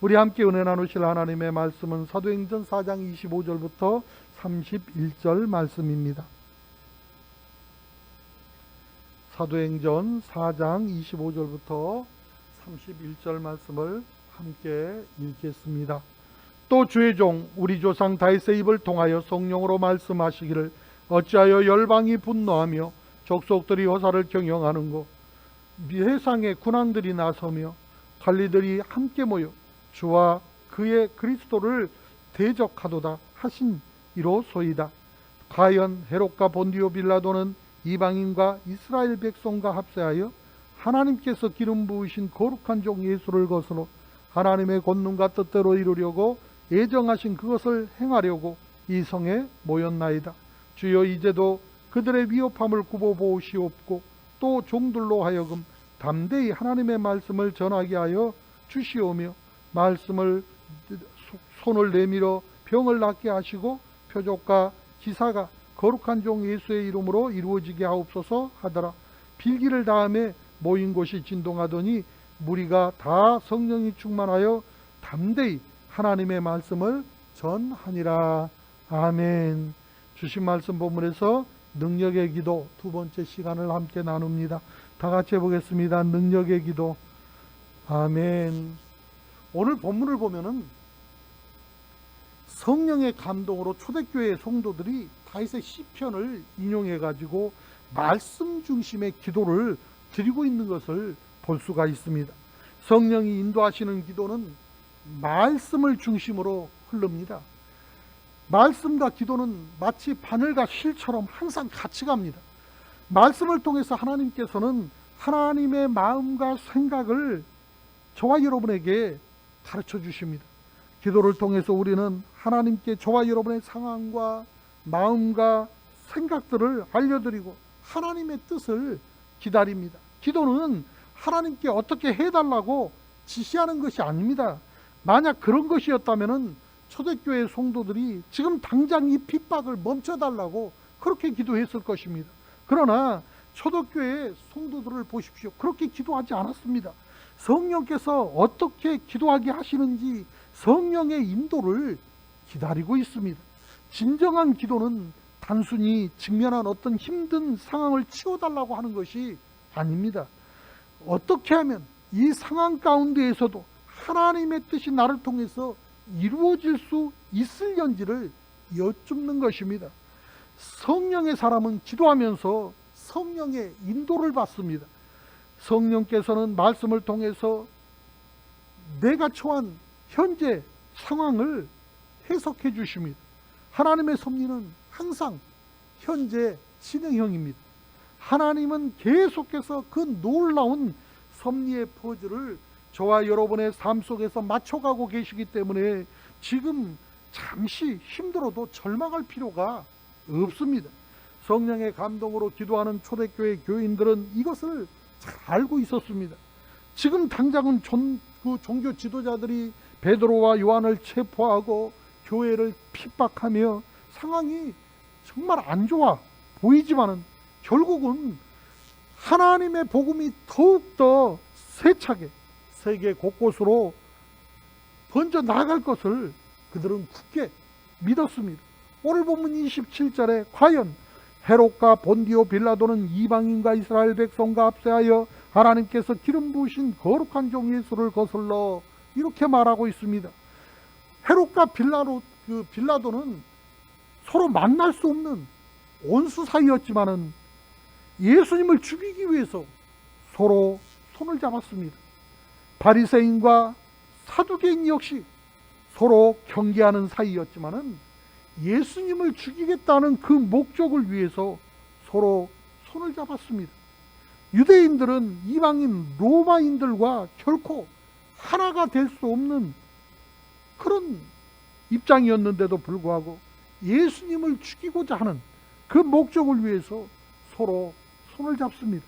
우리 함께 은혜 나누실 하나님의 말씀은 사도행전 4장 25절부터 31절 말씀입니다. 사도행전 4장 25절부터 31절 말씀을 함께 읽겠습니다. 또 주의 종 우리 조상 다윗의 입을 통하여 성령으로 말씀하시기를 어찌하여 열방이 분노하며 족속들이 호사를 경영하는고 세상의 군왕들이 나서며 관리들이 함께 모여 주와 그의 그리스도를 대적하도다 하신 이로소이다. 과연 헤롯과 본디오 빌라도는 이방인과 이스라엘 백성과 합세하여 하나님께서 기름 부으신 거룩한 종 예수를 거스러 하나님의 권능과 뜻대로 이루려고 예정하신 그것을 행하려고 이 성에 모였나이다. 주여 이제도 그들의 위협함을 굽어보시옵고 또 종들로 하여금 담대히 하나님의 말씀을 전하게 하여 주시오며 말씀을 손을 내밀어 병을 낫게 하시고 표적과 기사가 거룩한 종 예수의 이름으로 이루어지게 하옵소서 하더라. 빌기를 다음에 모인 곳이 진동하더니 무리가 다 성령이 충만하여 담대히 하나님의 말씀을 전하니라. 아멘. 주신 말씀 본문에서 능력의 기도 두 번째 시간을 함께 나눕니다. 다 같이 해보겠습니다. 능력의 기도. 아멘. 오늘 본문을 보면은 성령의 감동으로 초대교회 성도들이 다윗의 시편을 인용해 가지고 말씀 중심의 기도를 드리고 있는 것을 볼 수가 있습니다. 성령이 인도하시는 기도는 말씀을 중심으로 흐릅니다. 말씀과 기도는 마치 바늘과 실처럼 항상 같이 갑니다. 말씀을 통해서 하나님께서는 하나님의 마음과 생각을 저와 여러분에게 가르쳐 주십니다. 기도를 통해서 우리는 하나님께 저와 여러분의 상황과 마음과 생각들을 알려드리고 하나님의 뜻을 기다립니다. 기도는 하나님께 어떻게 해달라고 지시하는 것이 아닙니다. 만약 그런 것이었다면 초대교회 성도들이 지금 당장 이 핍박을 멈춰달라고 그렇게 기도했을 것입니다. 그러나 초대교회 성도들을 보십시오. 그렇게 기도하지 않았습니다. 성령께서 어떻게 기도하게 하시는지 성령의 인도를 기다리고 있습니다. 진정한 기도는 단순히 직면한 어떤 힘든 상황을 치워달라고 하는 것이 아닙니다. 어떻게 하면 이 상황 가운데에서도 하나님의 뜻이 나를 통해서 이루어질 수 있을런지를 여쭙는 것입니다. 성령의 사람은 기도하면서 성령의 인도를 받습니다. 성령께서는 말씀을 통해서 내가 처한 현재 상황을 해석해 주십니다. 하나님의 섭리는 항상 현재 진행형입니다. 하나님은 계속해서 그 놀라운 섭리의 퍼즐을 저와 여러분의 삶 속에서 맞춰가고 계시기 때문에 지금 잠시 힘들어도 절망할 필요가 없습니다. 성령의 감동으로 기도하는 초대교회 교인들은 이것을 잘 알고 있었습니다. 지금 당장은 종교 지도자들이 베드로와 요한을 체포하고 교회를 핍박하며 상황이 정말 안 좋아 보이지만은 결국은 하나님의 복음이 더욱더 세차게 세계 곳곳으로 번져 나갈 것을 그들은 굳게 믿었습니다. 오늘 본문 27절에 과연 헤롯과 본디오 빌라도는 이방인과 이스라엘 백성과 합세하여 하나님께서 기름 부으신 거룩한 종 예수를 거슬러 이렇게 말하고 있습니다. 헤롯과 빌라도는 서로 만날 수 없는 원수 사이였지만은 예수님을 죽이기 위해서 서로 손을 잡았습니다. 바리새인과 사두개인 역시 서로 경계하는 사이였지만은 예수님을 죽이겠다는 그 목적을 위해서 서로 손을 잡았습니다. 유대인들은 이방인 로마인들과 결코 하나가 될 수 없는 그런 입장이었는데도 불구하고 예수님을 죽이고자 하는 그 목적을 위해서 서로 손을 잡습니다.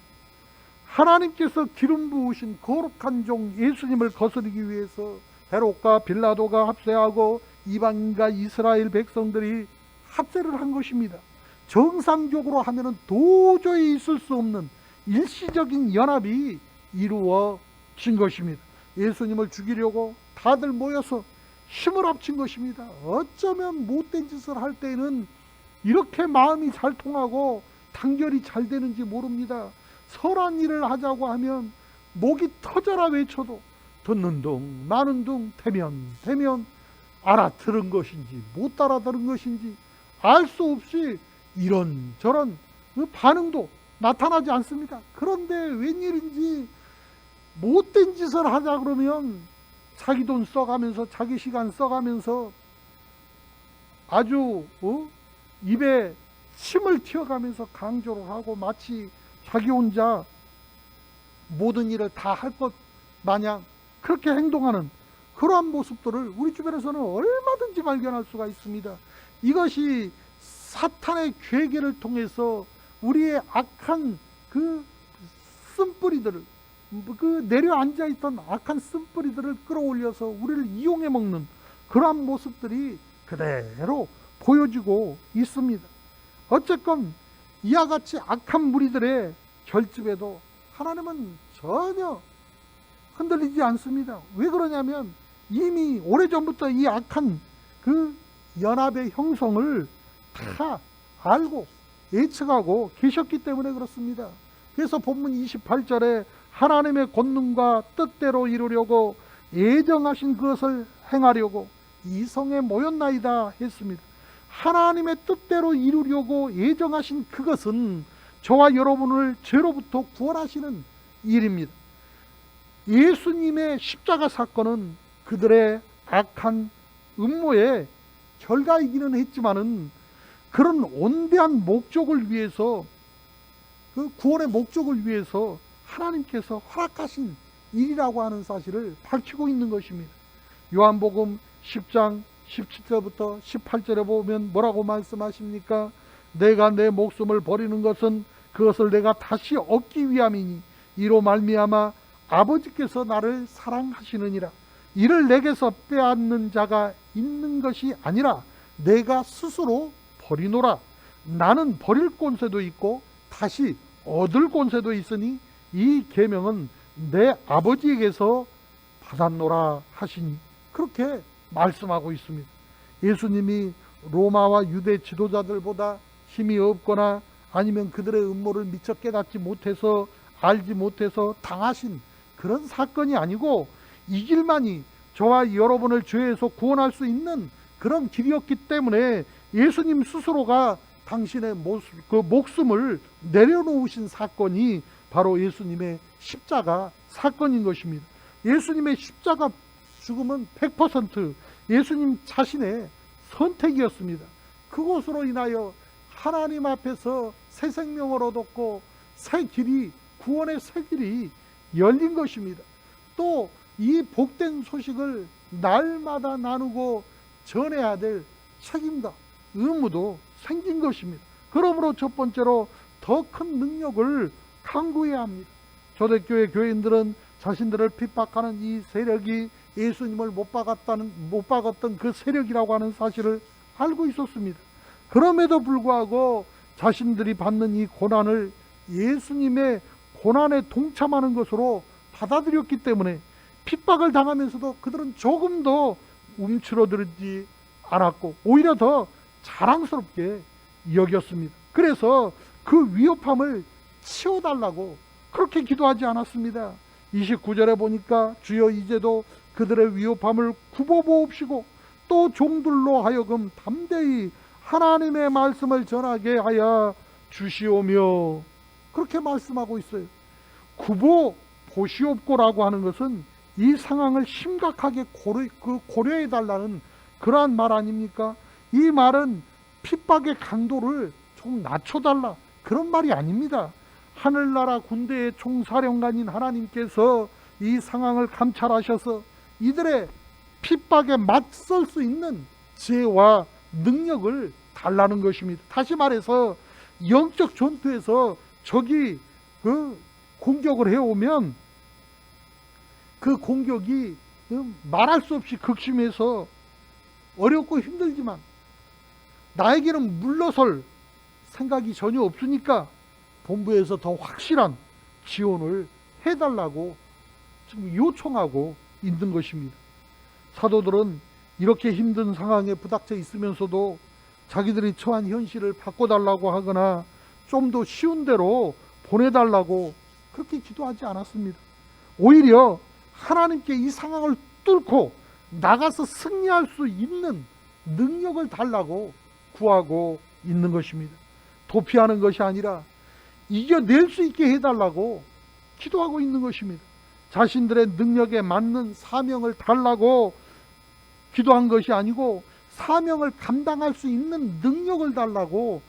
하나님께서 기름 부으신 거룩한 종 예수님을 거스르기 위해서 헤롯과 빌라도가 합세하고 이방인과 이스라엘 백성들이 합세를 한 것입니다. 정상적으로 하면은 도저히 있을 수 없는 일시적인 연합이 이루어진 것입니다. 예수님을 죽이려고 다들 모여서 힘을 합친 것입니다. 어쩌면 못된 짓을 할 때는 이렇게 마음이 잘 통하고 단결이 잘 되는지 모릅니다. 선한 일을 하자고 하면 목이 터져라 외쳐도 듣는 둥 마는 둥 대면 알아들은 것인지 못 알아들은 것인지 알 수 없이 이런저런 그 반응도 나타나지 않습니다. 그런데 웬일인지 못된 짓을 하자 그러면 자기 돈 써가면서 자기 시간 써가면서 아주 입에 침을 튀어가면서 강조를 하고 마치 자기 혼자 모든 일을 다 할 것 마냥 그렇게 행동하는 그러한 모습들을 우리 주변에서는 얼마든지 발견할 수가 있습니다. 이것이 사탄의 괴계를 통해서 우리의 악한 그 쓴뿌리들을 그 내려앉아 있던 악한 쓴뿌리들을 끌어올려서 우리를 이용해 먹는 그러한 모습들이 그대로 보여지고 있습니다. 어쨌건 이와 같이 악한 무리들의 결집에도 하나님은 전혀 흔들리지 않습니다. 왜 그러냐면 이미 오래전부터 이 악한 그 연합의 형성을 다 알고 예측하고 계셨기 때문에 그렇습니다. 그래서 본문 28절에 하나님의 권능과 뜻대로 이루려고 예정하신 그것을 행하려고 이성에 모였나이다 했습니다. 하나님의 뜻대로 이루려고 예정하신 그것은 저와 여러분을 죄로부터 구원하시는 일입니다. 예수님의 십자가 사건은 그들의 악한 음모의 결과이기는 했지만은 그런 온대한 목적을 위해서 그 구원의 목적을 위해서 하나님께서 허락하신 일이라고 하는 사실을 밝히고 있는 것입니다. 요한복음 10장 17절부터 18절에 보면 뭐라고 말씀하십니까? 내가 내 목숨을 버리는 것은 그것을 내가 다시 얻기 위함이니 이로 말미암아 아버지께서 나를 사랑하시느니라. 이를 내게서 빼앗는 자가 있는 것이 아니라 내가 스스로 버리노라. 나는 버릴 권세도 있고 다시 얻을 권세도 있으니 이 계명은 내 아버지에게서 받았노라 하시니 그렇게 말씀하고 있습니다. 예수님이 로마와 유대 지도자들보다 힘이 없거나 아니면 그들의 음모를 미처 깨닫지 못해서 알지 못해서 당하신 그런 사건이 아니고 이 길만이 저와 여러분을 죄에서 구원할 수 있는 그런 길이었기 때문에 예수님 스스로가 당신의 목숨을 내려놓으신 사건이 바로 예수님의 십자가 사건인 것입니다. 예수님의 십자가 죽음은 100% 예수님 자신의 선택이었습니다. 그것으로 인하여 하나님 앞에서 새 생명을 얻었고 새 길이, 구원의 새 길이 열린 것입니다. 또 이 복된 소식을 날마다 나누고 전해야 될 책임과 의무도 생긴 것입니다. 그러므로 첫 번째로 더 큰 능력을 강구해야 합니다. 초대교회 교인들은 자신들을 핍박하는 이 세력이 예수님을 못 박았던 그 세력이라고 하는 사실을 알고 있었습니다. 그럼에도 불구하고 자신들이 받는 이 고난을 예수님의 고난에 동참하는 것으로 받아들였기 때문에 핍박을 당하면서도 그들은 조금도 움츠러들지 않았고 오히려 더 자랑스럽게 여겼습니다. 그래서 그 위협함을 치워달라고 그렇게 기도하지 않았습니다. 29절에 보니까 주여 이제도 그들의 위협함을 굽어보옵시고 또 종들로 하여금 담대히 하나님의 말씀을 전하게 하여 주시오며 그렇게 말씀하고 있어요. 굽어보시옵고라고 하는 것은 이 상황을 심각하게 고려해달라는 그러한 말 아닙니까? 이 말은 핍박의 강도를 좀 낮춰달라 그런 말이 아닙니다. 하늘나라 군대의 총사령관인 하나님께서 이 상황을 감찰하셔서 이들의 핍박에 맞설 수 있는 지혜와 능력을 달라는 것입니다. 다시 말해서 영적 전투에서 적이 공격을 해오면 그 공격이 말할 수 없이 극심해서 어렵고 힘들지만 나에게는 물러설 생각이 전혀 없으니까 본부에서 더 확실한 지원을 해달라고 지금 요청하고 있는 것입니다. 사도들은 이렇게 힘든 상황에 부닥쳐 있으면서도 자기들이 처한 현실을 바꿔달라고 하거나 좀 더 쉬운 대로 보내달라고 그렇게 기도하지 않았습니다. 오히려 하나님께 이 상황을 뚫고 나가서 승리할 수 있는 능력을 달라고 구하고 있는 것입니다. 도피하는 것이 아니라 이겨낼 수 있게 해달라고 기도하고 있는 것입니다. 자신들의 능력에 맞는 사명을 달라고 기도한 것이 아니고 사명을 감당할 수 있는 능력을 달라고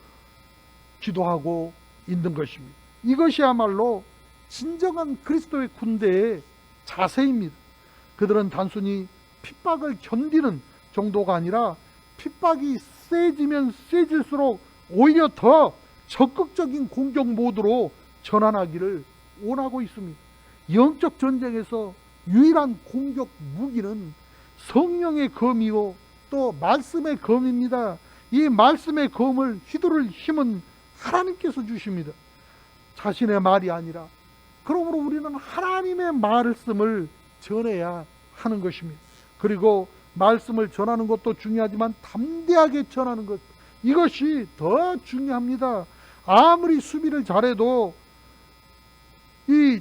기도하고 있는 것입니다. 이것이야말로 진정한 그리스도의 군대의 자세입니다. 그들은 단순히 핍박을 견디는 정도가 아니라 핍박이 세지면 세질수록 오히려 더 적극적인 공격 모드로 전환하기를 원하고 있습니다. 영적 전쟁에서 유일한 공격 무기는 성령의 검이요 또 말씀의 검입니다. 이 말씀의 검을 휘두를 힘은 하나님께서 주십니다. 자신의 말이 아니라. 그러므로 우리는 하나님의 말씀을 전해야 하는 것입니다. 그리고 말씀을 전하는 것도 중요하지만 담대하게 전하는 것, 이것이 더 중요합니다. 아무리 수비를 잘해도 이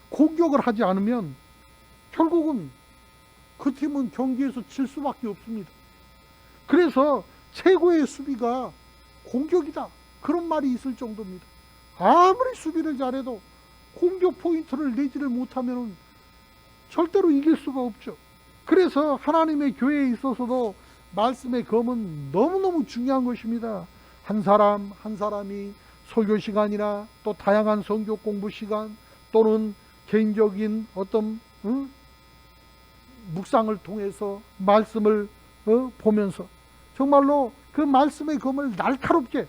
공격을 하지 않으면 결국은 그 팀은 경기에서 질 수밖에 없습니다. 그래서 최고의 수비가 공격이다, 그런 말이 있을 정도입니다. 아무리 수비를 잘해도 공격 포인트를 내지를 못하면 절대로 이길 수가 없죠. 그래서 하나님의 교회에 있어서도 말씀의 검은 너무너무 중요한 것입니다. 한 사람 한 사람이 설교 시간이나 또 다양한 성경 공부 시간 또는 개인적인 어떤 묵상을 통해서 말씀을 보면서 정말로 그 말씀의 검을 날카롭게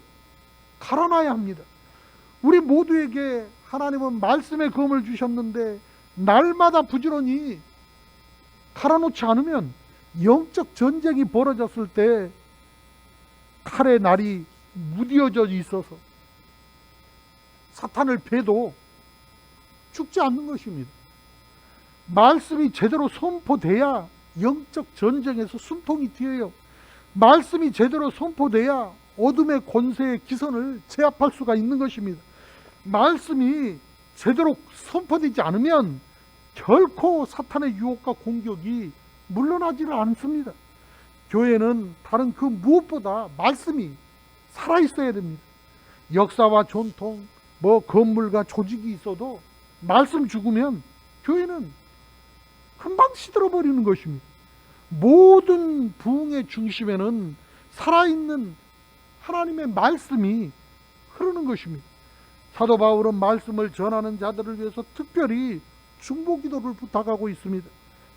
갈아놔야 합니다. 우리 모두에게 하나님은 말씀의 검을 주셨는데 날마다 부지런히 갈아놓지 않으면 영적 전쟁이 벌어졌을 때 칼의 날이 무뎌져 있어서 사탄을 패도 죽지 않는 것입니다. 말씀이 제대로 선포돼야 영적 전쟁에서 숨통이 튀어요. 말씀이 제대로 선포돼야 어둠의 권세의 기선을 제압할 수가 있는 것입니다. 말씀이 제대로 선포되지 않으면 결코 사탄의 유혹과 공격이 물러나지를 않습니다. 교회는 다른 그 무엇보다 말씀이 살아있어야 됩니다. 역사와 전통, 건물과 조직이 있어도 말씀 죽으면 교회는 금방 시들어버리는 것입니다. 모든 부흥의 중심에는 살아있는 하나님의 말씀이 흐르는 것입니다. 사도 바울은 말씀을 전하는 자들을 위해서 특별히 중보기도를 부탁하고 있습니다.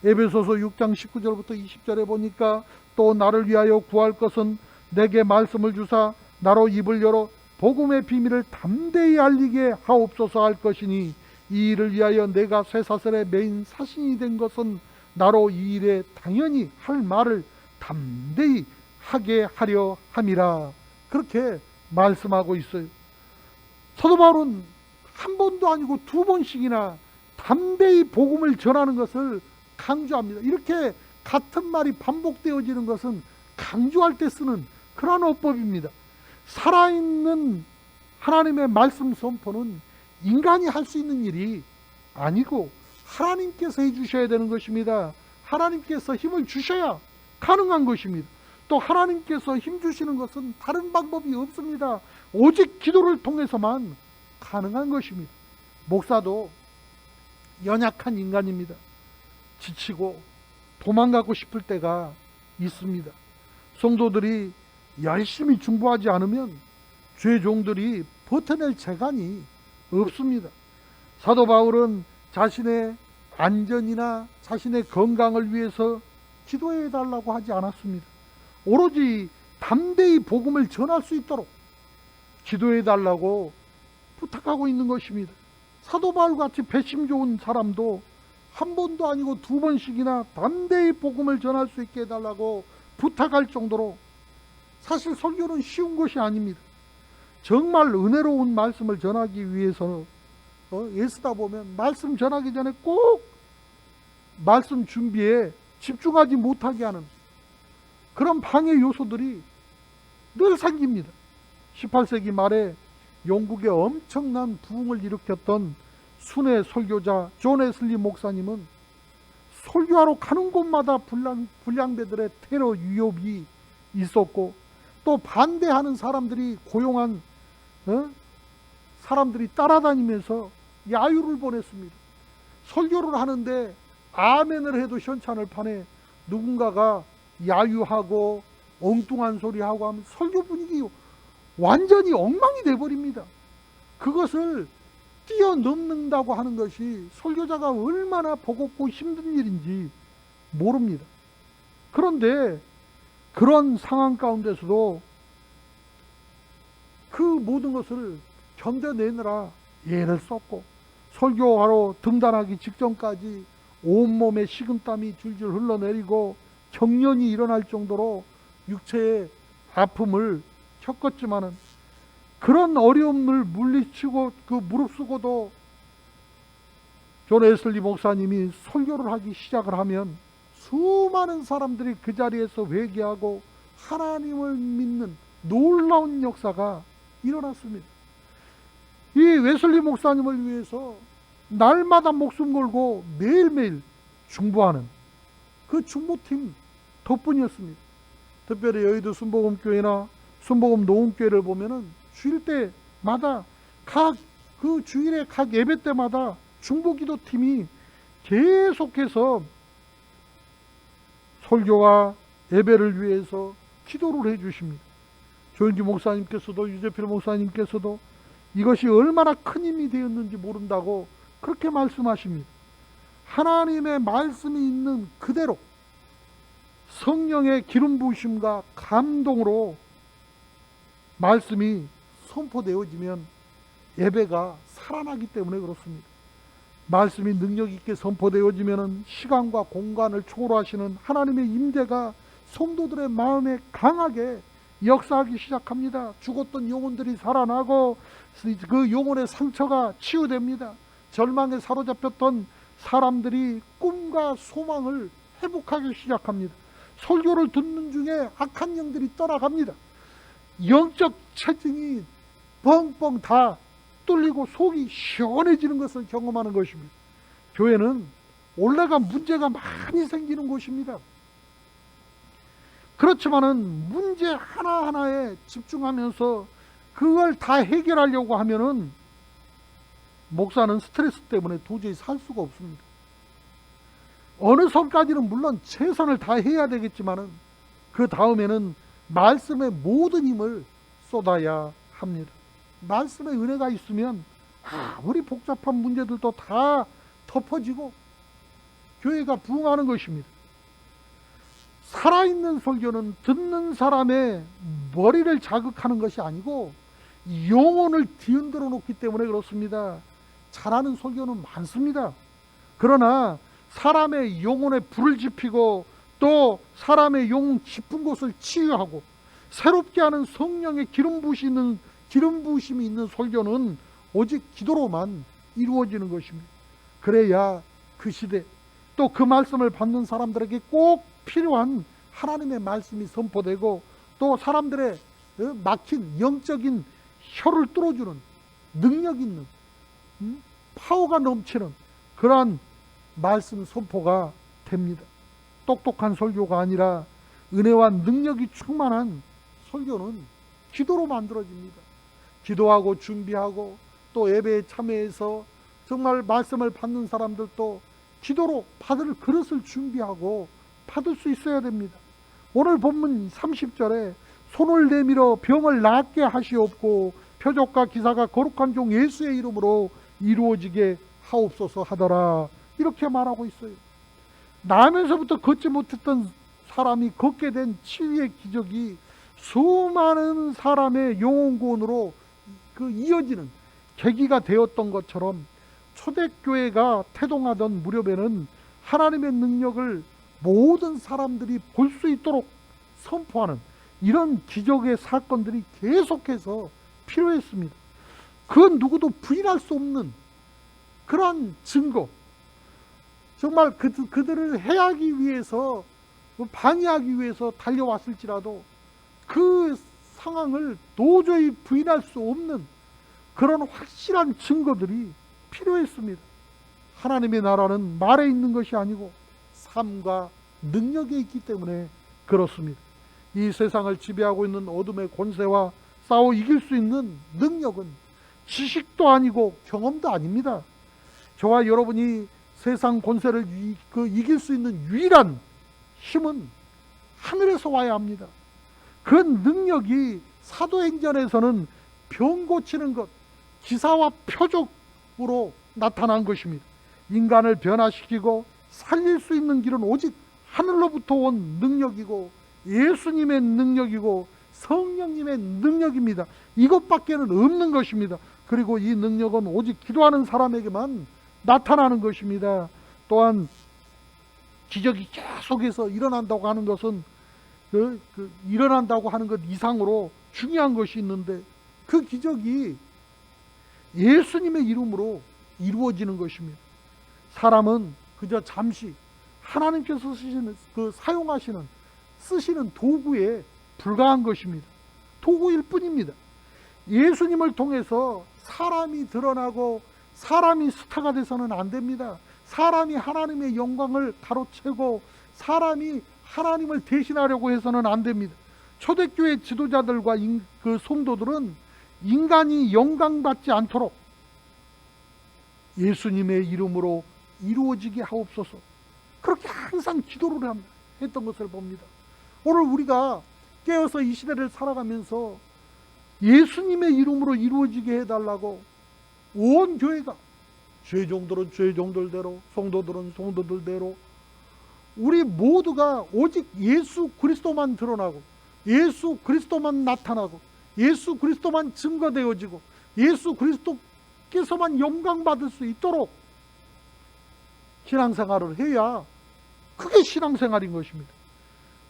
에베소서 6장 19절부터 20절에 보니까 또 나를 위하여 구할 것은 내게 말씀을 주사 나로 입을 열어 복음의 비밀을 담대히 알리게 하옵소서 할 것이니 이 일을 위하여 내가 쇠사슬의 메인 사신이 된 것은 나로 이 일에 당연히 할 말을 담대히 하게 하려 함이라. 그렇게 말씀하고 있어요. 사도 바울은 한 번도 아니고 두 번씩이나 담대히 복음을 전하는 것을 강조합니다. 이렇게 같은 말이 반복되어지는 것은 강조할 때 쓰는 그런 어법입니다. 살아있는 하나님의 말씀 선포는 인간이 할 수 있는 일이 아니고 하나님께서 해주셔야 되는 것입니다. 하나님께서 힘을 주셔야 가능한 것입니다. 또 하나님께서 힘 주시는 것은 다른 방법이 없습니다. 오직 기도를 통해서만 가능한 것입니다. 목사도 연약한 인간입니다. 지치고 도망가고 싶을 때가 있습니다. 성도들이 열심히 중보하지 않으면 죄 종들이 버텨낼 재간이 없습니다. 사도 바울은 자신의 안전이나 자신의 건강을 위해서 기도해 달라고 하지 않았습니다. 오로지 담대히 복음을 전할 수 있도록 기도해 달라고 부탁하고 있는 것입니다. 사도 바울같이 배심 좋은 사람도 한 번도 아니고 두 번씩이나 담대히 복음을 전할 수 있게 해달라고 부탁할 정도로 사실 설교는 쉬운 것이 아닙니다. 정말 은혜로운 말씀을 전하기 위해서 애쓰다 보면 말씀 전하기 전에 꼭 말씀 준비에 집중하지 못하게 하는 그런 방해 요소들이 늘 생깁니다. 18세기 말에 영국에 엄청난 부흥을 일으켰던 순회 설교자 존 웨슬리 목사님은 설교하러 가는 곳마다 불량배들의 테러 위협이 있었고, 또 반대하는 사람들이 고용한 사람들이 따라다니면서 야유를 보냈습니다. 설교를 하는데 아멘을 해도 현찮을 판에 누군가가 야유하고 엉뚱한 소리하고 하면 설교 분위기 완전히 엉망이 돼버립니다. 그것을 뛰어넘는다고 하는 것이 설교자가 얼마나 버겁고 힘든 일인지 모릅니다. 그런데 그런 상황 가운데서도 그 모든 것을 견뎌내느라 애를 썼고, 설교하러 등단하기 직전까지 온몸에 식은땀이 줄줄 흘러내리고 경련이 일어날 정도로 육체의 아픔을 겪었지만은, 그런 어려움을 물리치고 무릅쓰고도 존 웨슬리 목사님이 설교를 하기 시작을 하면 수많은 사람들이 그 자리에서 회개하고 하나님을 믿는 놀라운 역사가 일어났습니다. 이 웨슬리 목사님을 위해서 날마다 목숨 걸고 매일매일 중보하는 그 중보팀 덕분이었습니다. 특별히 여의도 순복음교회나 순복음 노원교회를 보면은 주일 때마다 그 주일에 각 예배 때마다 중보기도팀이 계속해서 설교와 예배를 위해서 기도를 해 주십니다. 조영기 목사님께서도 유재필 목사님께서도 이것이 얼마나 큰 힘이 되었는지 모른다고 그렇게 말씀하십니다. 하나님의 말씀이 있는 그대로 성령의 기름 부으심과 감동으로 말씀이 선포되어지면 예배가 살아나기 때문에 그렇습니다. 말씀이 능력 있게 선포되어지면 시간과 공간을 초월하시는 하나님의 임재가 성도들의 마음에 강하게 역사하기 시작합니다. 죽었던 영혼들이 살아나고 그 영혼의 상처가 치유됩니다. 절망에 사로잡혔던 사람들이 꿈과 소망을 회복하기 시작합니다. 설교를 듣는 중에 악한 영들이 떠나갑니다. 영적 체증이 뻥뻥 다 뚫리고 속이 시원해지는 것을 경험하는 것입니다. 교회는 원래가 문제가 많이 생기는 곳입니다. 그렇지만은 문제 하나하나에 집중하면서 그걸 다 해결하려고 하면은 목사는 스트레스 때문에 도저히 살 수가 없습니다. 어느 선까지는 물론 최선을 다해야 되겠지만은 그 다음에는 말씀의 모든 힘을 쏟아야 합니다. 말씀의 은혜가 있으면 아무리 복잡한 문제들도 다 덮어지고 교회가 부흥하는 것입니다. 살아있는 설교는 듣는 사람의 머리를 자극하는 것이 아니고 영혼을 뒤흔들어 놓기 때문에 그렇습니다. 잘하는 설교는 많습니다. 그러나 사람의 영혼에 불을 지피고 또 사람의 영혼 깊은 곳을 치유하고 새롭게 하는 성령의 기름 부으심이 있는 설교는 오직 기도로만 이루어지는 것입니다. 그래야 그 시대 또 그 말씀을 받는 사람들에게 꼭 필요한 하나님의 말씀이 선포되고 또 사람들의 막힌 영적인 혀를 뚫어주는 능력 있는 파워가 넘치는 그러한 말씀 선포가 됩니다. 똑똑한 설교가 아니라 은혜와 능력이 충만한 설교는 기도로 만들어집니다. 기도하고 준비하고 또 예배에 참여해서 정말 말씀을 받는 사람들도 기도로 받을 그릇을 준비하고 받을 수 있어야 됩니다. 오늘 본문 30절에 손을 내밀어 병을 낫게 하시옵고 표적과 기사가 거룩한 종 예수의 이름으로 이루어지게 하옵소서 하더라, 이렇게 말하고 있어요. 나면서부터 걷지 못했던 사람이 걷게 된 치유의 기적이 수많은 사람의 영혼 구원으로 이어지는 계기가 되었던 것처럼 초대교회가 태동하던 무렵에는 하나님의 능력을 모든 사람들이 볼 수 있도록 선포하는 이런 기적의 사건들이 계속해서 필요했습니다. 그건 누구도 부인할 수 없는 그러한 증거, 정말 그들을 해하기 위해서, 방해하기 위해서 달려왔을지라도 그 상황을 도저히 부인할 수 없는 그런 확실한 증거들이 필요했습니다. 하나님의 나라는 말에 있는 것이 아니고 삶과 능력에 있기 때문에 그렇습니다. 이 세상을 지배하고 있는 어둠의 권세와 싸워 이길 수 있는 능력은 지식도 아니고 경험도 아닙니다. 저와 여러분이 세상 권세를 이길 수 있는 유일한 힘은 하늘에서 와야 합니다. 그 능력이 사도행전에서는 병 고치는 것, 기사와 표적으로 나타난 것입니다. 인간을 변화시키고 살릴 수 있는 길은 오직 하늘로부터 온 능력이고 예수님의 능력이고 성령님의 능력입니다. 이것밖에는 없는 것입니다. 그리고 이 능력은 오직 기도하는 사람에게만 나타나는 것입니다. 또한 기적이 계속해서 일어난다고 하는 것은 일어난다고 하는 것 이상으로 중요한 것이 있는데, 그 기적이 예수님의 이름으로 이루어지는 것입니다. 사람은 그저 잠시 하나님께서 쓰시는 도구에 불과한 것입니다. 도구일 뿐입니다. 예수님을 통해서 사람이 드러나고 사람이 스타가 돼서는 안 됩니다. 사람이 하나님의 영광을 가로채고 사람이 하나님을 대신하려고 해서는 안 됩니다. 초대교회 지도자들과 그 성도들은 인간이 영광받지 않도록 예수님의 이름으로 이루어지게 하옵소서, 그렇게 항상 기도를 했던 것을 봅니다. 오늘 우리가 깨어서 이 시대를 살아가면서 예수님의 이름으로 이루어지게 해달라고 온 교회가, 죄종들은 죄종들대로, 성도들은 성도들대로, 우리 모두가 오직 예수 그리스도만 드러나고 예수 그리스도만 나타나고 예수 그리스도만 증거되어지고 예수 그리스도께서만 영광받을 수 있도록 신앙생활을 해야 그게 신앙생활인 것입니다.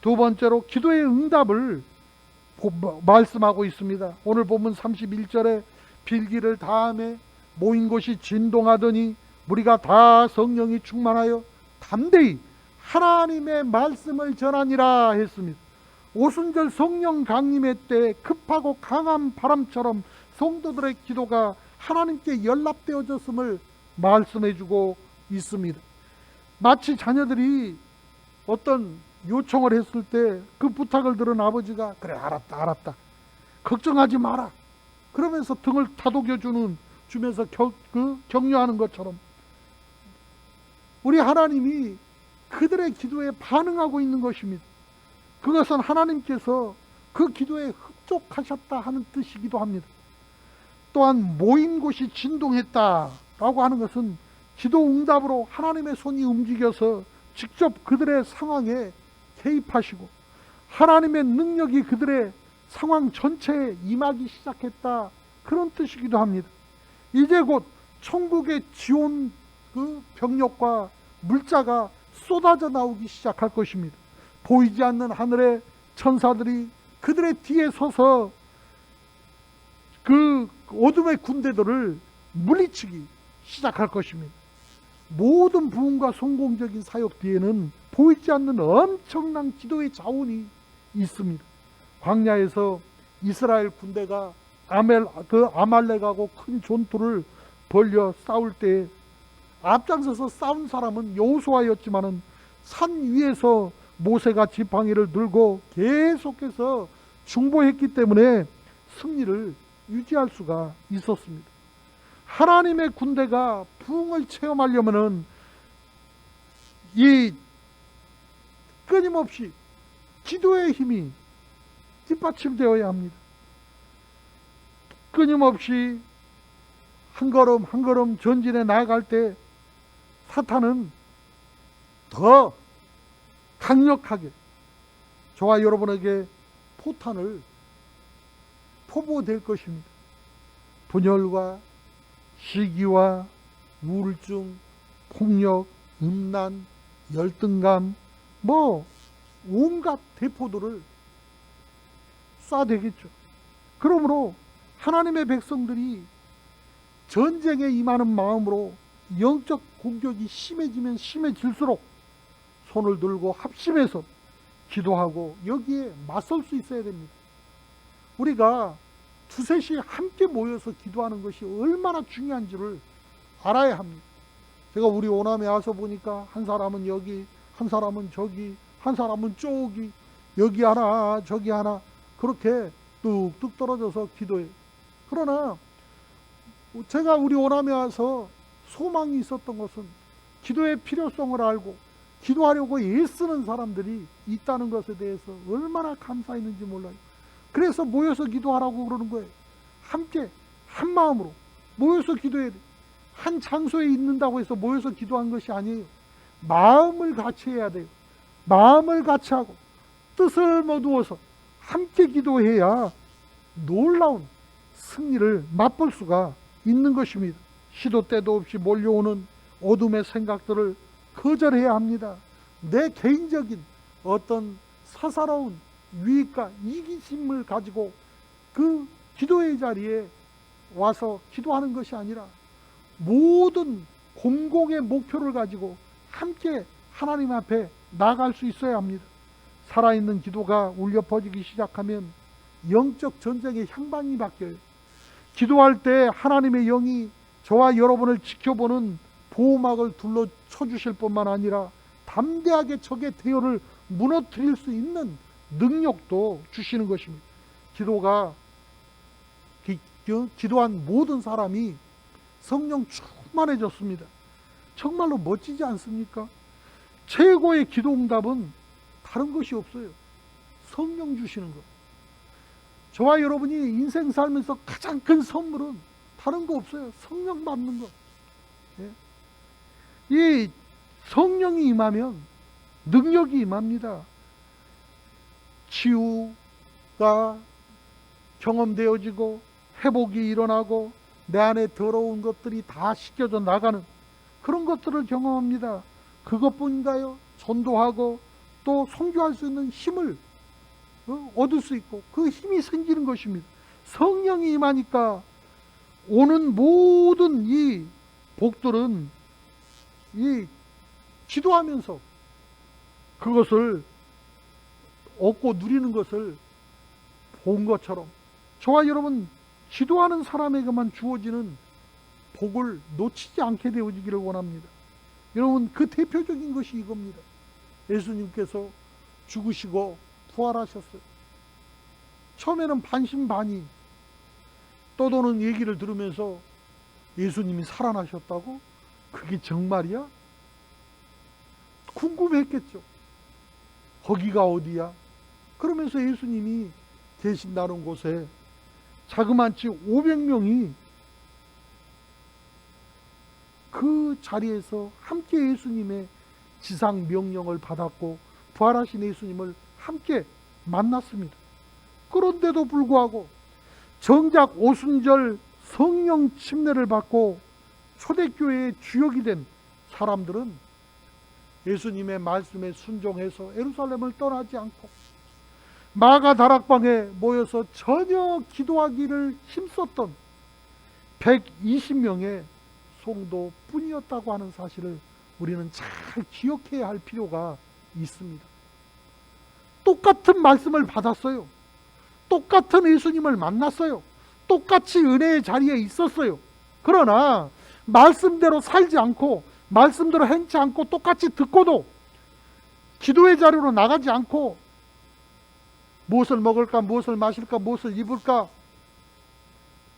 두 번째로 기도의 응답을 말씀하고 있습니다. 오늘 본문 31절에 빌기를 다하매 모인 곳이 진동하더니 무리가 다 성령이 충만하여 담대히 하나님의 말씀을 전하니라 했습니다. 오순절 성령 강림의 때 급하고 강한 바람처럼 성도들의 기도가 하나님께 연락되어졌음을 말씀해주고 있습니다. 마치 자녀들이 어떤 요청을 했을 때 그 부탁을 들은 아버지가 그래 알았다 걱정하지 마라 그러면서 등을 주면서 격려하는 것처럼 우리 하나님이 그들의 기도에 반응하고 있는 것입니다. 그것은 하나님께서 그 기도에 흡족하셨다 하는 뜻이기도 합니다. 또한 모인 곳이 진동했다라고 하는 것은 기도 응답으로 하나님의 손이 움직여서 직접 그들의 상황에 개입하시고 하나님의 능력이 그들의 상황 전체에 임하기 시작했다, 그런 뜻이기도 합니다. 이제 곧 천국의 지온 그 병력과 물자가 쏟아져 나오기 시작할 것입니다. 보이지 않는 하늘의 천사들이 그들의 뒤에 서서 그 어둠의 군대들을 물리치기 시작할 것입니다. 모든 부흥과 성공적인 사역 뒤에는 보이지 않는 엄청난 기도의 자원이 있습니다. 광야에서 이스라엘 군대가 아말렉하고 큰 전투를 벌여 싸울 때 앞장서서 싸운 사람은 여호수아였지만은 산 위에서 모세가 지팡이를 들고 계속해서 중보했기 때문에 승리를 유지할 수가 있었습니다. 하나님의 군대가 부흥을 체험하려면은 이 끊임없이 기도의 힘이 뒷받침되어야 합니다. 끊임없이 한 걸음 한 걸음 전진해 나아갈 때 사탄은 더 강력하게 저와 여러분에게 포탄을 포보될 것입니다. 분열과 시기와 우울증, 폭력, 음란, 열등감, 온갖 대포들을 쏴대겠죠. 그러므로 하나님의 백성들이 전쟁에 임하는 마음으로 영적 공격이 심해지면 심해질수록 손을 들고 합심해서 기도하고 여기에 맞설 수 있어야 됩니다. 우리가 두셋이 함께 모여서 기도하는 것이 얼마나 중요한지를 알아야 합니다. 제가 우리 오남에 와서 보니까 한 사람은 여기, 한 사람은 저기, 한 사람은 저기, 여기 하나 저기 하나 그렇게 뚝뚝 떨어져서 기도해요. 그러나 제가 우리 오남에 와서 소망이 있었던 것은 기도의 필요성을 알고 기도하려고 애쓰는 사람들이 있다는 것에 대해서 얼마나 감사했는지 몰라요. 그래서 모여서 기도하라고 그러는 거예요. 함께 한 마음으로 모여서 기도해야 돼요. 한 장소에 있는다고 해서 모여서 기도한 것이 아니에요. 마음을 같이 해야 돼요. 마음을 같이 하고 뜻을 모두어서 함께 기도해야 놀라운 승리를 맛볼 수가 있는 것입니다. 시도 때도 없이 몰려오는 어둠의 생각들을 거절해야 합니다. 내 개인적인 어떤 사사로운 유익과 이기심을 가지고 그 기도의 자리에 와서 기도하는 것이 아니라 모든 공공의 목표를 가지고 함께 하나님 앞에 나아갈 수 있어야 합니다. 살아있는 기도가 울려 퍼지기 시작하면 영적 전쟁의 향방이 바뀌어요. 기도할 때 하나님의 영이 저와 여러분을 지켜보는 보호막을 둘러쳐 주실 뿐만 아니라 담대하게 적의 대열을 무너뜨릴 수 있는 능력도 주시는 것입니다. 기도한 모든 사람이 성령 충만해졌습니다. 정말로 멋지지 않습니까? 최고의 기도 응답은 다른 것이 없어요. 성령 주시는 것. 저와 여러분이 인생 살면서 가장 큰 선물은 다른 거 없어요. 성령 받는 것. 이 성령이 임하면 능력이 임합니다. 치유가 경험되어지고 회복이 일어나고 내 안에 더러운 것들이 다 씻겨져 나가는 그런 것들을 경험합니다. 그것뿐인가요? 전도하고 또 선교할 수 있는 힘을 얻을 수 있고 그 힘이 생기는 것입니다. 성령이 임하니까 오는 모든 이 복들은 이 기도하면서 그것을 얻고 누리는 것을 본 것처럼 저와 여러분 기도하는 사람에게만 주어지는 복을 놓치지 않게 되어지기를 원합니다. 여러분 그 대표적인 것이 이겁니다. 예수님께서 죽으시고 부활하셨어요. 처음에는 반신반의 떠도는 얘기를 들으면서 예수님이 살아나셨다고? 그게 정말이야? 궁금했겠죠. 거기가 어디야? 그러면서 예수님이 계신다는 곳에 자그만치 500명이 그 자리에서 함께 예수님의 지상 명령을 받았고 부활하신 예수님을 함께 만났습니다. 그런데도 불구하고 정작 오순절 성령 침례를 받고 초대교회의 주역이 된 사람들은 예수님의 말씀에 순종해서 예루살렘을 떠나지 않고 마가 다락방에 모여서 전혀 기도하기를 힘썼던 120명의 성도뿐이었다고 하는 사실을 우리는 잘 기억해야 할 필요가 있습니다. 똑같은 말씀을 받았어요. 똑같은 예수님을 만났어요. 똑같이 은혜의 자리에 있었어요. 그러나 말씀대로 살지 않고 말씀대로 행치 않고 똑같이 듣고도 기도의 자리로 나가지 않고 무엇을 먹을까, 무엇을 마실까, 무엇을 입을까,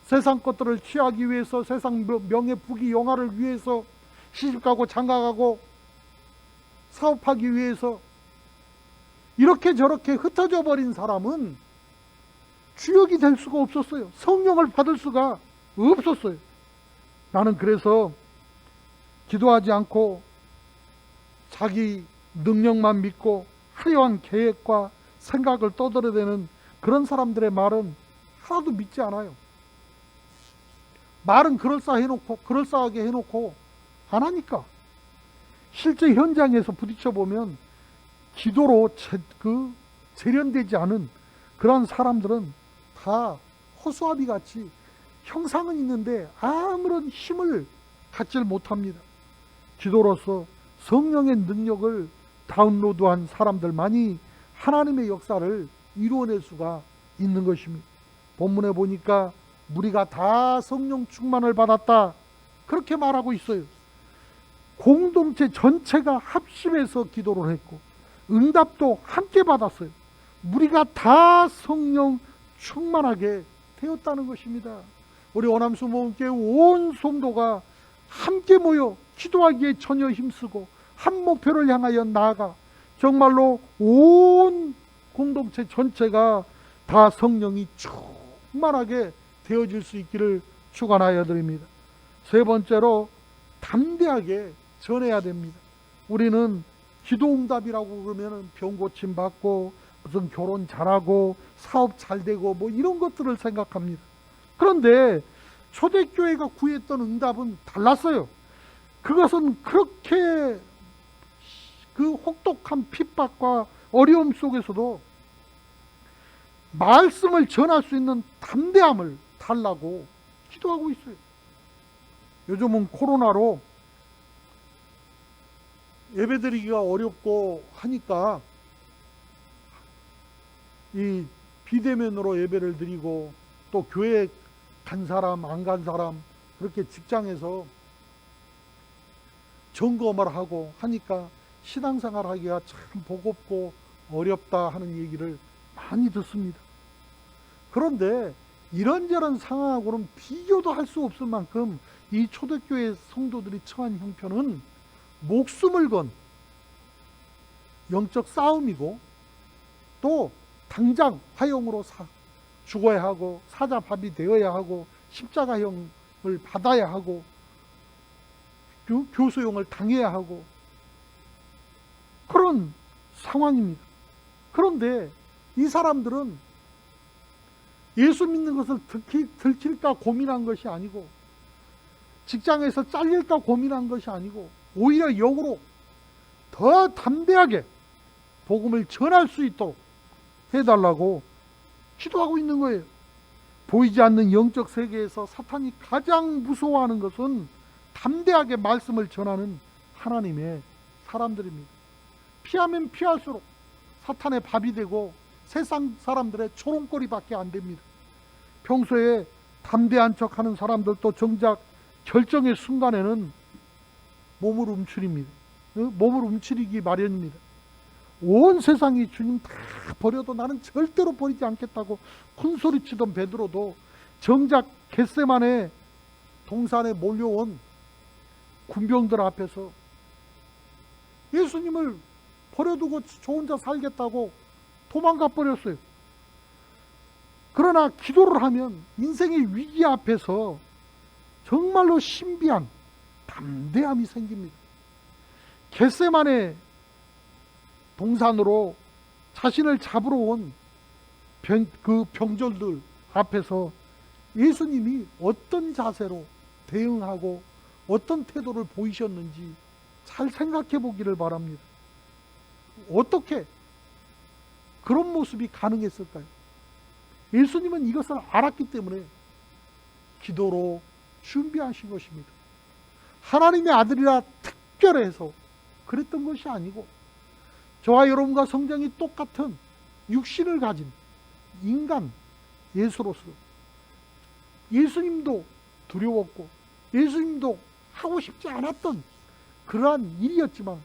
세상 것들을 취하기 위해서, 세상 명예, 부귀, 영화를 위해서 시집가고 장가가고 사업하기 위해서 이렇게 저렇게 흩어져 버린 사람은 주역이 될 수가 없었어요. 성령을 받을 수가 없었어요. 나는 그래서 기도하지 않고 자기 능력만 믿고 화려한 계획과 생각을 떠들어대는 그런 사람들의 말은 하나도 믿지 않아요. 말은 그럴싸하게 해놓고 안 하니까 실제 현장에서 부딪혀 보면 기도로 재련되지 않은 그런 사람들은 다 허수아비 같이 형상은 있는데 아무런 힘을 갖지를 못합니다. 기도로서 성령의 능력을 다운로드한 사람들만이 하나님의 역사를 이루어낼 수가 있는 것입니다. 본문에 보니까 무리가 다 성령 충만을 받았다, 그렇게 말하고 있어요. 공동체 전체가 합심해서 기도를 했고 응답도 함께 받았어요. 무리가 다 성령 충만하게 되었다는 것입니다. 우리 오남수 모험교회 온 성도가 함께 모여 기도하기에 전혀 힘쓰고 한 목표를 향하여 나아가 정말로 온 공동체 전체가 다 성령이 충만하게 되어질 수 있기를 축원하여 드립니다. 세 번째로 담대하게 전해야 됩니다. 우리는 기도응답이라고 그러면 병 고침 받고 무슨 결혼 잘하고 사업 잘 되고 뭐 이런 것들을 생각합니다. 그런데 초대교회가 구했던 응답은 달랐어요. 그것은 그렇게 그 혹독한 핍박과 어려움 속에서도 말씀을 전할 수 있는 담대함을 달라고 기도하고 있어요. 요즘은 코로나로 예배드리기가 어렵고 하니까 이 비대면으로 예배를 드리고 또 교회 간 사람 안 간 사람 그렇게 직장에서 점검을 하고 하니까 신앙생활 하기가 참 버겁고 어렵다 하는 얘기를 많이 듣습니다. 그런데 이런저런 상황하고는 비교도 할 수 없을 만큼 이 초대교회 성도들이 처한 형편은 목숨을 건 영적 싸움이고 또 당장 화형으로 죽어야 하고 사자밥이 되어야 하고 십자가형을 받아야 하고 교수형을 당해야 하고 그런 상황입니다. 그런데 이 사람들은 예수 믿는 것을 들킬까 고민한 것이 아니고 직장에서 잘릴까 고민한 것이 아니고 오히려 역으로 더 담대하게 복음을 전할 수 있도록 해달라고 기도하고 있는 거예요. 보이지 않는 영적 세계에서 사탄이 가장 무서워하는 것은 담대하게 말씀을 전하는 하나님의 사람들입니다. 피하면 피할수록 사탄의 밥이 되고 세상 사람들의 조롱거리밖에 안 됩니다. 평소에 담대한 척하는 사람들도 정작 결정의 순간에는 몸을 움츠립니다. 몸을 움츠리기 마련입니다. 온 세상이 주님 다 버려도 나는 절대로 버리지 않겠다고 큰소리치던 베드로도 정작 겟세마네 동산에 몰려온 군병들 앞에서 예수님을 버려두고 저 혼자 살겠다고 도망가 버렸어요. 그러나 기도를 하면 인생의 위기 앞에서 정말로 신비한 담대함이 생깁니다. 겟세마네 동산으로 자신을 잡으러 온 그 병졸들 앞에서 예수님이 어떤 자세로 대응하고 어떤 태도를 보이셨는지 잘 생각해 보기를 바랍니다. 어떻게 그런 모습이 가능했을까요? 예수님은 이것을 알았기 때문에 기도로 준비하신 것입니다. 하나님의 아들이라 특별해서 그랬던 것이 아니고 저와 여러분과 성장이 똑같은 육신을 가진 인간 예수로서 예수님도 두려웠고 예수님도 하고 싶지 않았던 그러한 일이었지만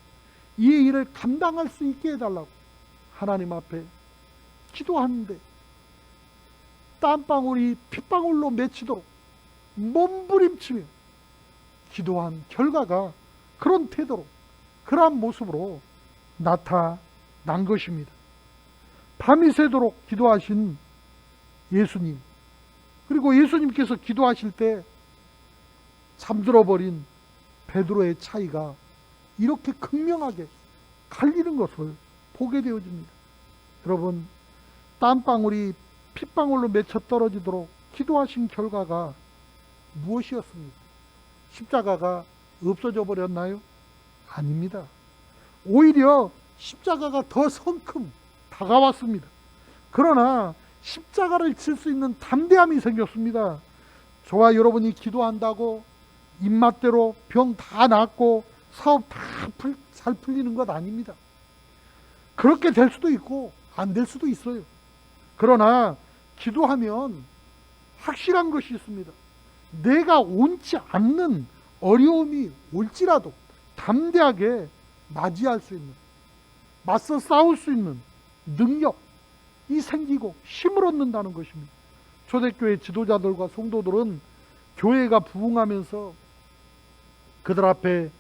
이 일을 감당할 수 있게 해달라고 하나님 앞에 기도하는데 땀방울이 핏방울로 맺히도록 몸부림치며 기도한 결과가 그런 태도로 그러한 모습으로 나타난 것입니다. 밤이 새도록 기도하신 예수님, 그리고 예수님께서 기도하실 때 잠들어버린 베드로의 차이가 이렇게 극명하게 갈리는 것을 보게 되어집니다. 여러분, 땀방울이 핏방울로 맺혀 떨어지도록 기도하신 결과가 무엇이었습니까? 십자가가 없어져 버렸나요? 아닙니다. 오히려 십자가가 더 성큼 다가왔습니다. 그러나 십자가를 칠 수 있는 담대함이 생겼습니다. 저와 여러분이 기도한다고 입맛대로 병 다 낫고 사업 다 잘 풀리는 것 아닙니다. 그렇게 될 수도 있고 안 될 수도 있어요. 그러나 기도하면 확실한 것이 있습니다. 내가 원치 않는 어려움이 올지라도 담대하게 맞이할 수 있는, 맞서 싸울 수 있는 능력이 생기고 힘을 얻는다는 것입니다. 초대교회 지도자들과 성도들은 교회가 부흥하면서 그들 앞에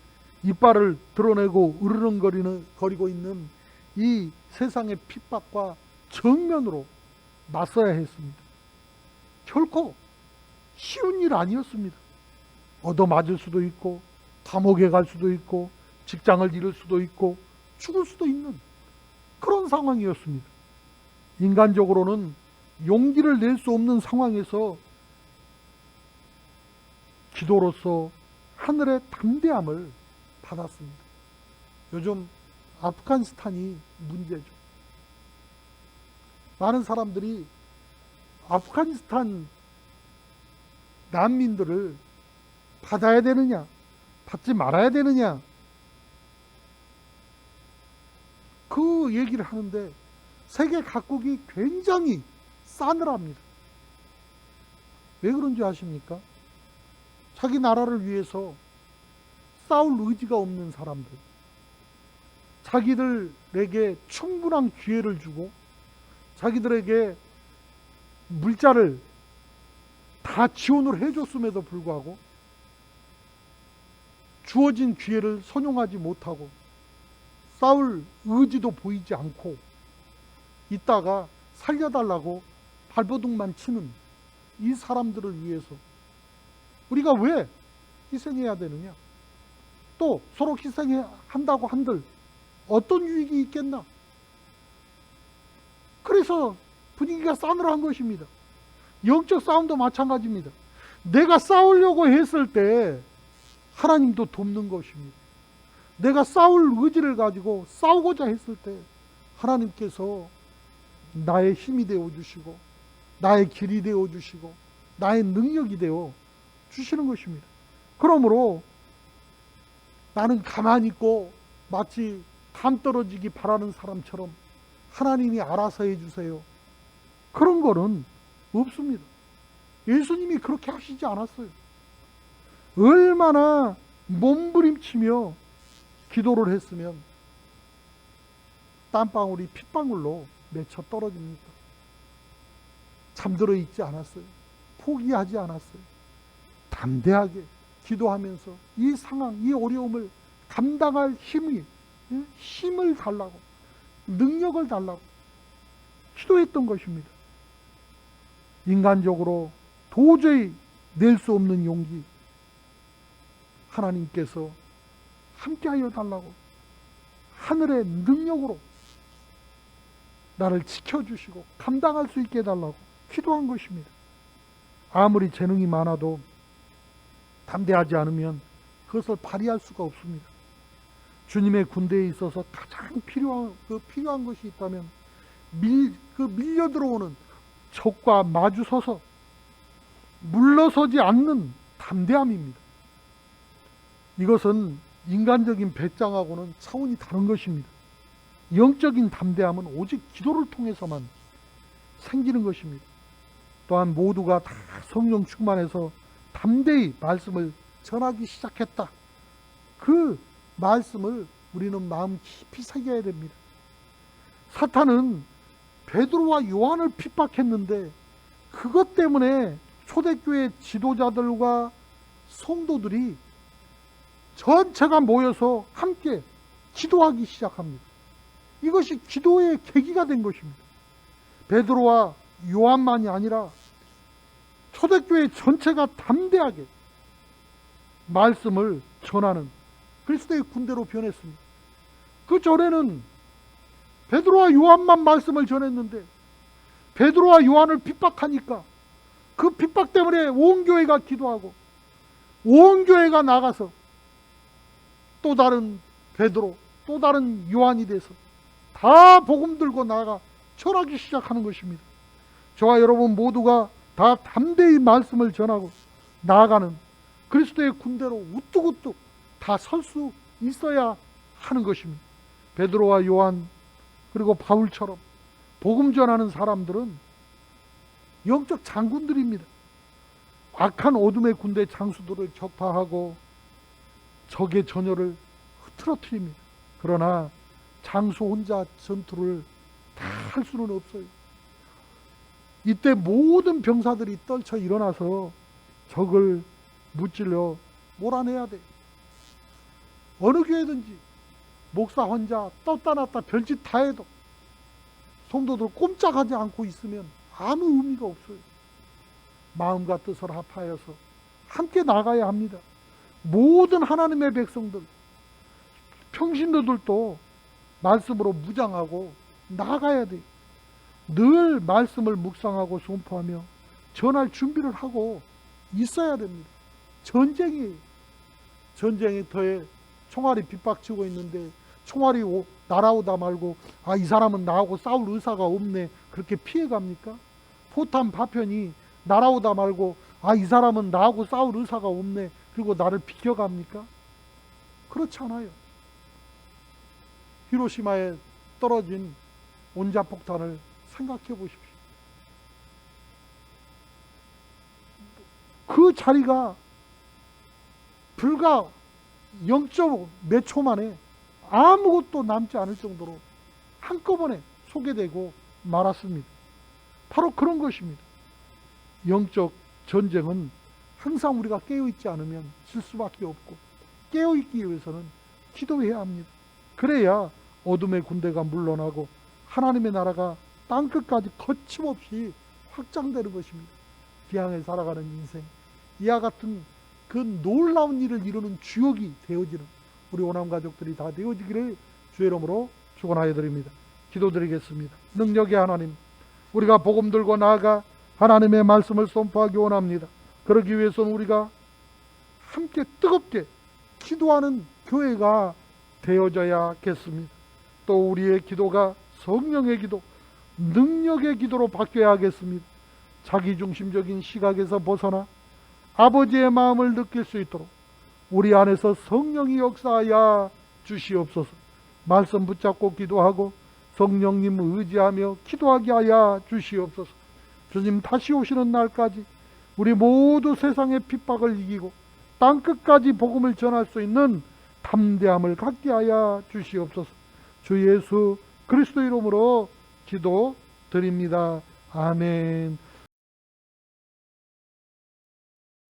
이빨을 드러내고 으르렁거리고 있는 이 세상의 핍박과 정면으로 맞서야 했습니다. 결코 쉬운 일 아니었습니다. 얻어맞을 수도 있고 감옥에 갈 수도 있고 직장을 잃을 수도 있고 죽을 수도 있는 그런 상황이었습니다. 인간적으로는 용기를 낼 수 없는 상황에서 기도로서 하늘의 담대함을 받았습니다. 요즘 아프가니스탄이 문제죠. 많은 사람들이 아프가니스탄 난민들을 받아야 되느냐, 받지 말아야 되느냐, 그 얘기를 하는데 세계 각국이 굉장히 싸늘합니다. 왜 그런지 아십니까? 자기 나라를 위해서 싸울 의지가 없는 사람들, 자기들에게 충분한 기회를 주고 자기들에게 물자를 다 지원을 해줬음에도 불구하고 주어진 기회를 선용하지 못하고 싸울 의지도 보이지 않고 있다가 살려달라고 발버둥만 치는 이 사람들을 위해서 우리가 왜 희생해야 되느냐? 또 서로 희생한다고 한들 어떤 유익이 있겠나? 그래서 분위기가 싸늘한 것입니다. 영적 싸움도 마찬가지입니다. 내가 싸우려고 했을 때 하나님도 돕는 것입니다. 내가 싸울 의지를 가지고 싸우고자 했을 때 하나님께서 나의 힘이 되어 주시고 나의 길이 되어 주시고 나의 능력이 되어 주시는 것입니다. 그러므로 나는 가만히 있고 마치 감 떨어지기 바라는 사람처럼 하나님이 알아서 해주세요, 그런 거는 없습니다. 예수님이 그렇게 하시지 않았어요. 얼마나 몸부림치며 기도를 했으면 땀방울이 핏방울로 맺혀 떨어집니까? 잠들어 있지 않았어요. 포기하지 않았어요. 담대하게 기도하면서 이 상황, 이 어려움을 감당할 힘을 달라고, 능력을 달라고 기도했던 것입니다. 인간적으로 도저히 낼 수 없는 용기, 하나님께서 함께하여 달라고 하늘의 능력으로 나를 지켜주시고 감당할 수 있게 해달라고 기도한 것입니다. 아무리 재능이 많아도 담대하지 않으면 그것을 발휘할 수가 없습니다. 주님의 군대에 있어서 가장 필요한 것이 있다면 밀려 들어오는 적과 마주서서 물러서지 않는 담대함입니다. 이것은 인간적인 배짱하고는 차원이 다른 것입니다. 영적인 담대함은 오직 기도를 통해서만 생기는 것입니다. 또한 모두가 다 성령 충만해서 담대히 말씀을 전하기 시작했다. 그 말씀을 우리는 마음 깊이 새겨야 됩니다. 사탄은 베드로와 요한을 핍박했는데 그것 때문에 초대교회 지도자들과 성도들이 전체가 모여서 함께 기도하기 시작합니다. 이것이 기도의 계기가 된 것입니다. 베드로와 요한만이 아니라 초대교회 전체가 담대하게 말씀을 전하는 그리스도의 군대로 변했습니다. 그 전에는 베드로와 요한만 말씀을 전했는데 베드로와 요한을 핍박하니까 그 핍박 때문에 온 교회가 기도하고 온 교회가 나가서 또 다른 베드로, 또 다른 요한이 돼서 다 복음 들고 나가 전하기 시작하는 것입니다. 저와 여러분 모두가 다 담대히 말씀을 전하고 나아가는 그리스도의 군대로 우뚝우뚝 다 설 수 있어야 하는 것입니다. 베드로와 요한 그리고 바울처럼 복음 전하는 사람들은 영적 장군들입니다. 악한 어둠의 군대 장수들을 격파하고 적의 전열을 흐트러뜨립니다. 그러나 장수 혼자 전투를 다 할 수는 없어요. 이때 모든 병사들이 떨쳐 일어나서 적을 무찔러 몰아내야 돼. 어느 교회든지 목사 혼자 떴다 놨다 별짓 다 해도 성도들 꼼짝하지 않고 있으면 아무 의미가 없어요. 마음과 뜻을 합하여서 함께 나가야 합니다. 모든 하나님의 백성들, 평신도들도 말씀으로 무장하고 나가야 돼요. 늘 말씀을 묵상하고 선포하며 전할 준비를 하고 있어야 됩니다. 전쟁이에요. 전쟁에 더해 총알이 빗박치고 있는데 총알이 날아오다 말고 이 사람은 나하고 싸울 의사가 없네 그렇게 피해갑니까? 포탄 파편이 날아오다 말고 이 사람은 나하고 싸울 의사가 없네 그리고 나를 비켜갑니까? 그렇지 않아요. 히로시마에 떨어진 원자폭탄을 생각해 보십시오. 그 자리가 불과 0.5 몇 초 만에 아무것도 남지 않을 정도로 한꺼번에 소개되고 말았습니다. 바로 그런 것입니다. 영적 전쟁은 항상 우리가 깨어있지 않으면 질 수밖에 없고 깨어있기 위해서는 기도해야 합니다. 그래야 어둠의 군대가 물러나고 하나님의 나라가 땅끝까지 거침없이 확장되는 것입니다. 기향에 살아가는 인생, 이와 같은 그 놀라운 일을 이루는 주역이 되어지는 우리 오남 가족들이 다 되어지기를 주의 이름으로 축원하여 드립니다. 기도드리겠습니다. 능력의 하나님, 우리가 복음 들고 나아가 하나님의 말씀을 선포하기 원합니다. 그러기 위해서는 우리가 함께 뜨겁게 기도하는 교회가 되어져야겠습니다. 또 우리의 기도가 성령의 기도, 능력의 기도로 바뀌어야 하겠습니다. 자기중심적인 시각에서 벗어나 아버지의 마음을 느낄 수 있도록 우리 안에서 성령이 역사하여 주시옵소서. 말씀 붙잡고 기도하고 성령님 의지하며 기도하게 하여 주시옵소서. 주님 다시 오시는 날까지 우리 모두 세상의 핍박을 이기고 땅끝까지 복음을 전할 수 있는 담대함을 갖게 하여 주시옵소서. 주 예수 그리스도 이름으로 기도드립니다. 아멘.